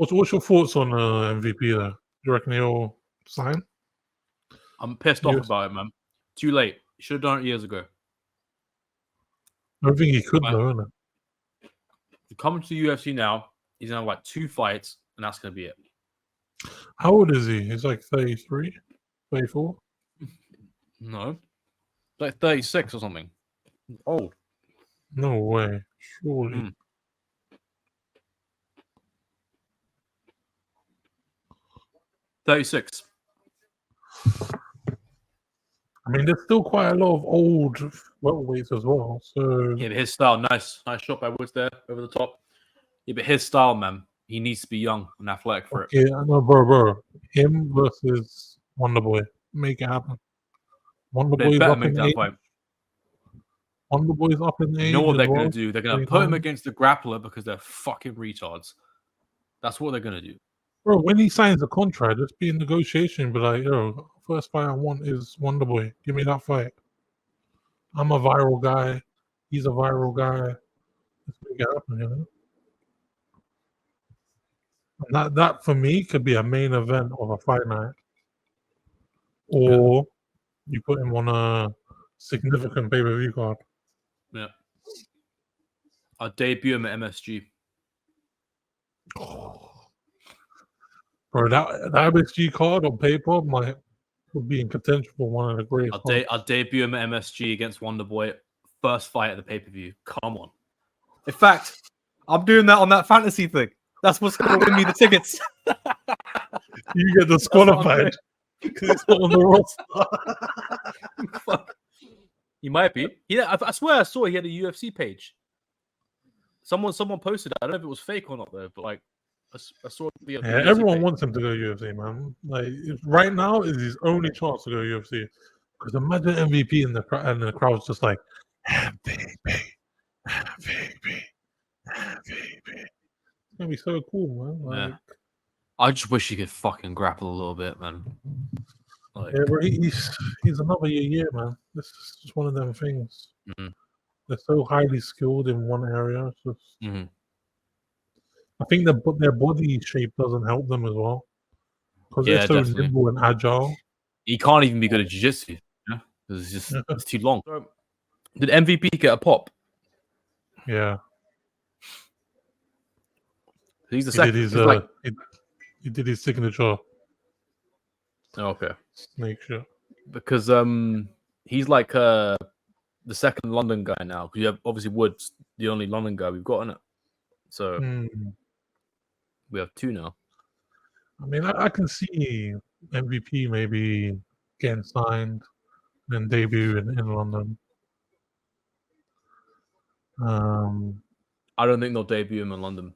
What's your thoughts on MVP there? Do you reckon he'll sign? I'm pissed off about it, man. Too late. Should have done it years ago. I don't think he could, though, isn't it? Coming to the UFC now, he's gonna have like 2 fights, and that's gonna be it. How old is he? He's like 33, 34? No. Like 36 or something. Old. No way. Surely. 36. I mean, there's still quite a lot of old welterweights as well. So yeah, but his style, nice shot by Woods there over the top. Yeah, but his style, man, he needs to be young and athletic for it. Yeah, no, bro. Him versus Wonderboy, make it happen. Wonderboy's up in age. Wonderboy's up in age. You know what they're gonna do? They're gonna put him against the grappler because they're fucking retards. That's what they're gonna do. Bro, when he signs a contract, just be in negotiation. But like, yo, first fight I want is Wonderboy. Give me that fight. I'm a viral guy. He's a viral guy. Let's make it happen, you know. And that for me could be a main event of a fight night, or you put him on a significant pay-per-view card. Yeah, I'll debut him at MSG. Bro, that MSG card on paper would be in contention for one of the greatest. I'll debut him at MSG against Wonderboy. First fight at the pay-per-view. Come on. In fact, I'm doing that on that fantasy thing. That's what's going to win me the tickets. You get disqualified because it's not on the roster. He might be. Yeah, I swear I saw he had a UFC page. Someone posted it. I don't know if it was fake or not, though. But like, I saw the UFC everyone page. wants him to go UFC, man. Like right now is his only chance to go UFC. Because imagine MVP and the crowd's just like, MVP. It's gonna be so cool, man. Like, I just wish he could fucking grapple a little bit, man. Like, yeah, but he's another year, man. This is just one of them things. They're so highly skilled in one area. It's just, I think their body shape doesn't help them as well. Because they're so nimble and agile. He can't even be good at jiu-jitsu. Because it's too long. Did MVP get a pop? Yeah. He's the second. He did his signature. Okay. Snake shot. Because he's like the second London guy now. Because you have obviously Woods, the only London guy we've got in it. So we have 2 now. I mean, I can see MVP maybe getting signed and debut in London. I don't think they'll debut him in London.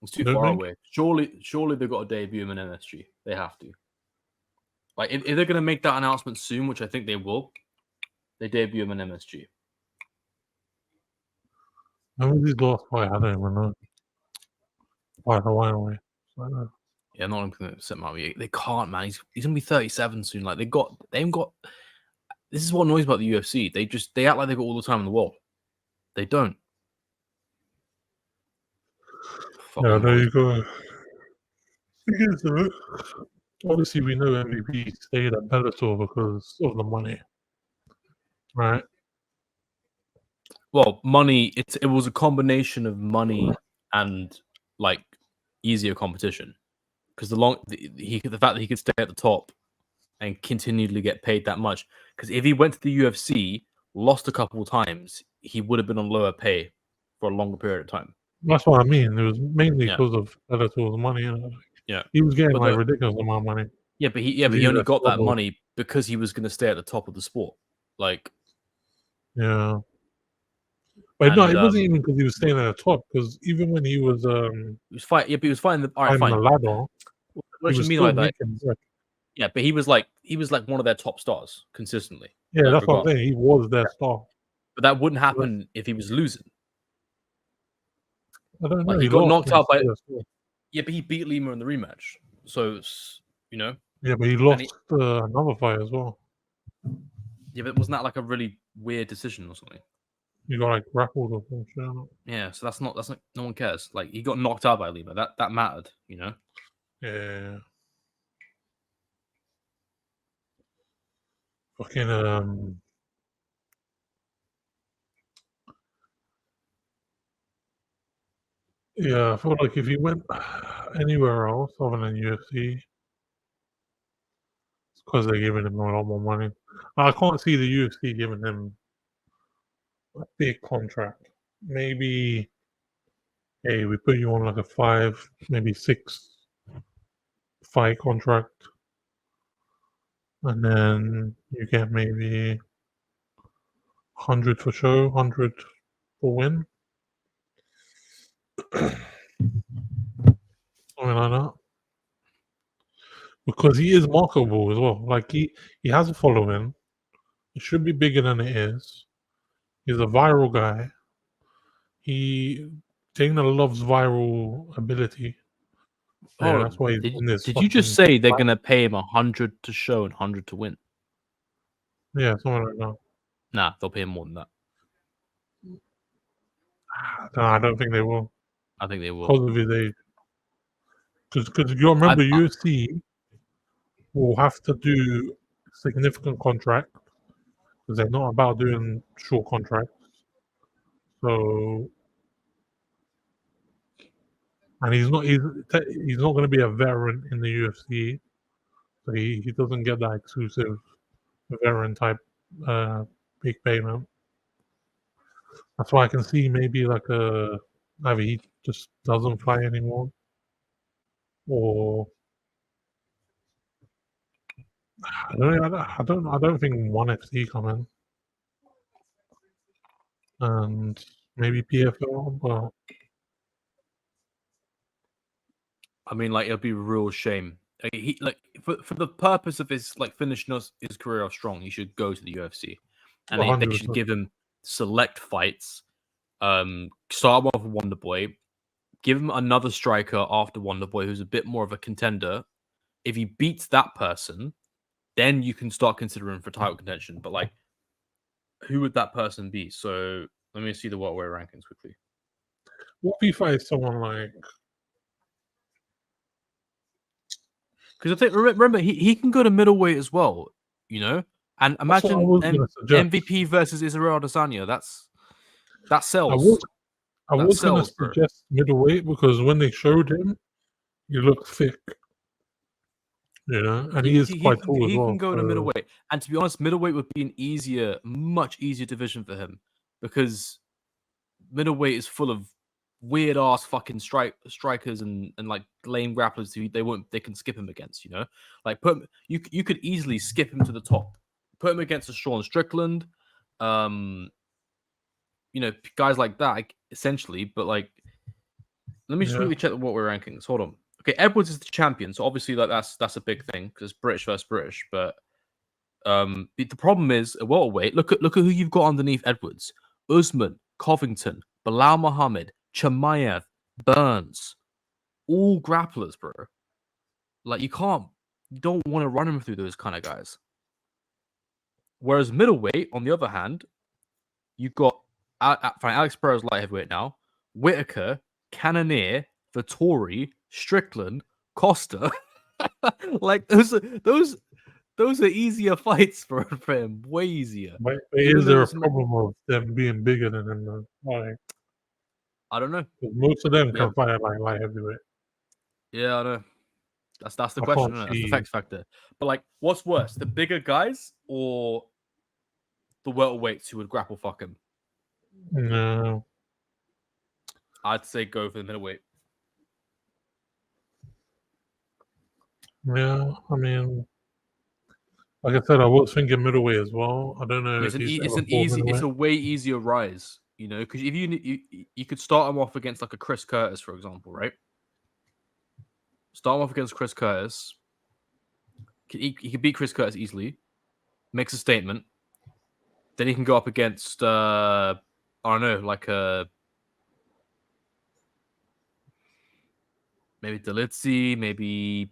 It's too far away. Surely they've got to debut him in MSG. They have to. Like if they're going to make that announcement soon, which I think they will, they debut him in MSG. When was his last fight? I don't even know. Quite a while away. Yeah, I'm not going to set him up. They can't, man. He's going to be 37 soon. Like they haven't got. This is what annoys about the UFC. They act like they got all the time in the world. They don't. Yeah, there you go. Obviously, we know MVP stayed at Bellator because of the money, right? Well, money. It was a combination of money and like easier competition. Because the fact that he could stay at the top and continually get paid that much. Because if he went to the UFC, lost a couple of times, he would have been on lower pay for a longer period of time. That's what I mean. It was mainly because of Bellator's money. Yeah, he was getting ridiculous amount of money. Yeah, but he only got that money because he was going to stay at the top of the sport. Like, yeah, but no, it wasn't even because he was staying at the top. Because even when he was fighting. Yeah, but he was fighting the ladder. What do you mean like that? Yeah, but he was like one of their top stars consistently. Yeah, that's what I'm saying. He was their star. But that wouldn't happen if he was losing. I don't know. Like, he got knocked out by. Yeah, but he beat Lima in the rematch. So it's, Yeah, but he lost another fight as well. Yeah, but wasn't that like a really weird decision or something? You got like grappled or some shit. Yeah, so that's not no one cares. Like he got knocked out by Lima. That mattered, you know. Yeah. Fucking yeah, I feel like if he went anywhere else other than UFC, it's because they're giving him a lot more money. I can't see the UFC giving him a big contract. Maybe, hey, we put you on like a 5, maybe 6 fight contract, and then you get maybe 100 for show, 100 for win, something like that. Because he is marketable as well. Like he has a following. It should be bigger than it is. He's a viral guy. Dana loves viral ability. Yeah, that's why he's in this. Did you just say they're gonna pay him 100 to show and 100 to win? Yeah, something like that. Nah, they'll pay him more than that. I don't think they will. I think they will. Because of his age. Because you remember, UFC will have to do significant contract because they're not about doing short contracts. So, and he's not going to be a veteran in the UFC, so he doesn't get that exclusive veteran type big payment. That's why I can see maybe like either he just doesn't fight anymore, or I don't think ONE FC coming, and maybe PFL, but I mean, like, it'll be a real shame. Like, for the purpose of his finishing his career off strong, he should go to the UFC, and they should give him select fights. Start him off with Wonder Boy, give him another striker after Wonder Boy who's a bit more of a contender. If he beats that person, then you can start considering for title contention. But like, who would that person be? So let me see the welterweight rankings quickly. What if he fights someone like? Because I think remember he can go to middleweight as well, you know. And imagine MVP versus Israel Adesanya. That sells. I was going to suggest middleweight because when they showed him, he looked thick. You know, and he is quite tall as well. He can go to middleweight. And to be honest, middleweight would be much easier division for him because middleweight is full of weird ass fucking strikers and like lame grapplers who they can skip him against, you know? Like you could easily skip him to the top. Put him against a Sean Strickland, you know, guys like that, essentially, but like let me just quickly check what we're rankings. Hold on. Okay, Edwards is the champion, so obviously like that's a big thing because British versus British. But the problem is at welterweight. Look at who you've got underneath Edwards: Usman, Covington, Bilal Muhammad, Chimaev, Burns, all grapplers, bro. Like you don't want to run him through those kind of guys. Whereas middleweight, on the other hand, you've got Alex Pereira's light heavyweight now, Whitaker, Cannonier, Vittori, Strickland, Costa. Like those are easier fights for him, way easier. But is there a problem of them being bigger than him? Like, I don't know. Most of them can fight like light heavyweight. Yeah, I know. That's the question. That's the X factor. But like, what's worse, the bigger guys or the welterweights who would grapple fuck him? No. I'd say go for the middleweight. Yeah, I mean, like I said, I was thinking middleweight as well. I don't know. It's a way easier rise, you know, because if you could start him off against like a Chris Curtis, for example, right? Start him off against Chris Curtis. He could beat Chris Curtis easily. Makes a statement. Then he can go up against I don't know, like maybe Delizzi, maybe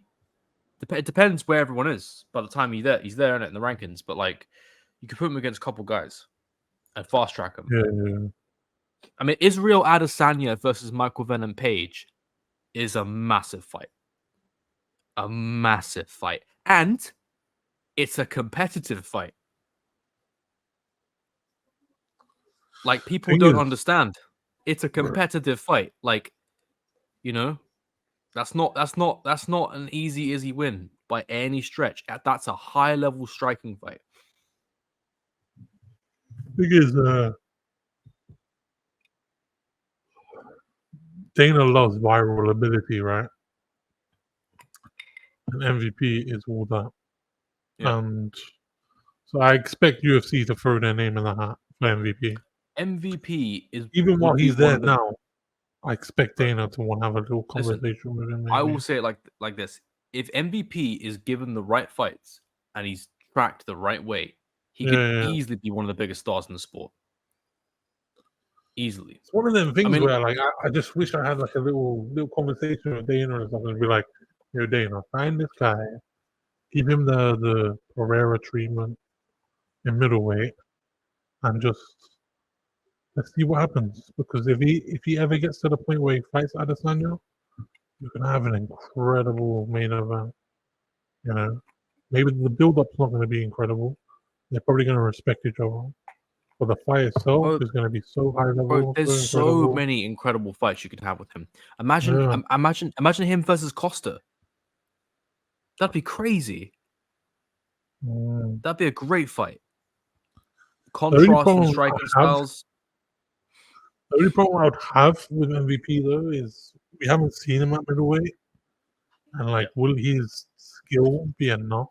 it depends where everyone is by the time he's there in the rankings. But like, you could put him against a couple guys, and fast track him. Yeah. I mean, Israel Adesanya versus Michael Venom Page is a massive fight. A massive fight. And it's a competitive fight. Like, people don't understand. It's a competitive fight. Like, you know, that's not an easy win by any stretch. That's a high level striking fight. Thing is, Dana loves viral ability, right? And MVP is all that. Yeah. And so I expect UFC to throw their name in the hat for MVP. MVP is even while he's there now. I expect Dana to want to have a little conversation with him. Maybe. I will say it like this: if MVP is given the right fights and he's tracked the right way, he could easily be one of the biggest stars in the sport. Easily. It's one of them things where, like, I just wish I had like a little conversation with Dana or something, and be like, "Yo, Dana, find this guy, give him the Pereira treatment in middleweight, and just let's see what happens. Because if he ever gets to the point where he fights Adesanya, you can have an incredible main event. You know, maybe the build-up's not going to be incredible. They're probably going to respect each other. But the fight itself is going to be so high level. There's so many incredible fights you can have with him. Imagine him versus Costa. That'd be crazy. That'd be a great fight. Contrast in striking styles. The only problem I would have with MVP though is we haven't seen him at middleweight, and like, will his skill be enough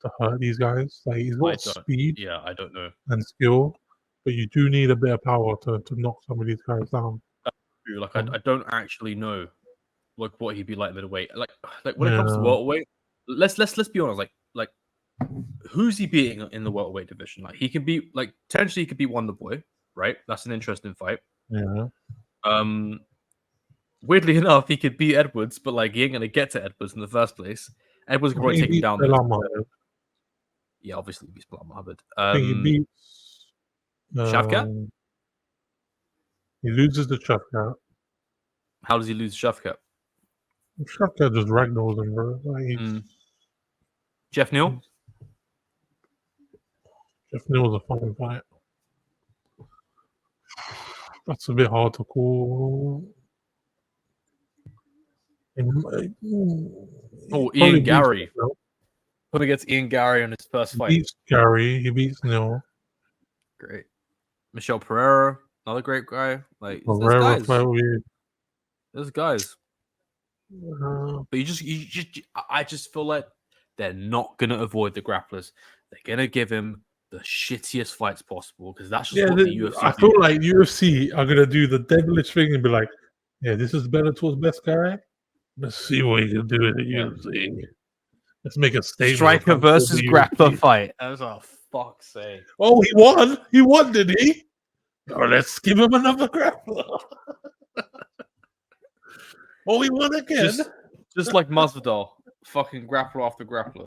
to hurt these guys? Like, he's got speed. Yeah, I don't know. And skill, but you do need a bit of power to knock some of these guys down. Like, I don't actually know like what he'd be like middleweight. Like when it comes to welterweight, let's be honest. Like who's he beating in the welterweight division? Like, he can be potentially he could beat Wonder Boy, right? That's an interesting fight. Yeah. Weirdly enough, he could beat Edwards, but like, he ain't gonna get to Edwards in the first place. Edwards could probably take him down. Yeah, obviously he beats Bilal Muhammad. I think he beats Shavkat. He loses to Shavkat. How does he lose to Shavkat? Shavkat just ragdolls him, bro. Like, Jeff Neal. Jeff Neal was a fucking fight. That's a bit hard to call. Ian Gary. Put against Ian Gary on his first fight. He beats Gary. He beats Neal. Great. Michelle Pereira, another great guy. Like, there's guys. But I just feel like they're not gonna avoid the grapplers. They're gonna give him the shittiest fights possible, because that's just what the UFC. I feel like UFC are gonna do the devilish thing and be like, "Yeah, this is Bellator's best guy. Let's see what he can do in the UFC. Let's make a statement." Striker versus grappler fight. As a fuck's sake. Oh, he won. He won, did he? Oh, let's give him another grappler. Oh, he won again. Just like Masvidal, fucking grappler after grappler.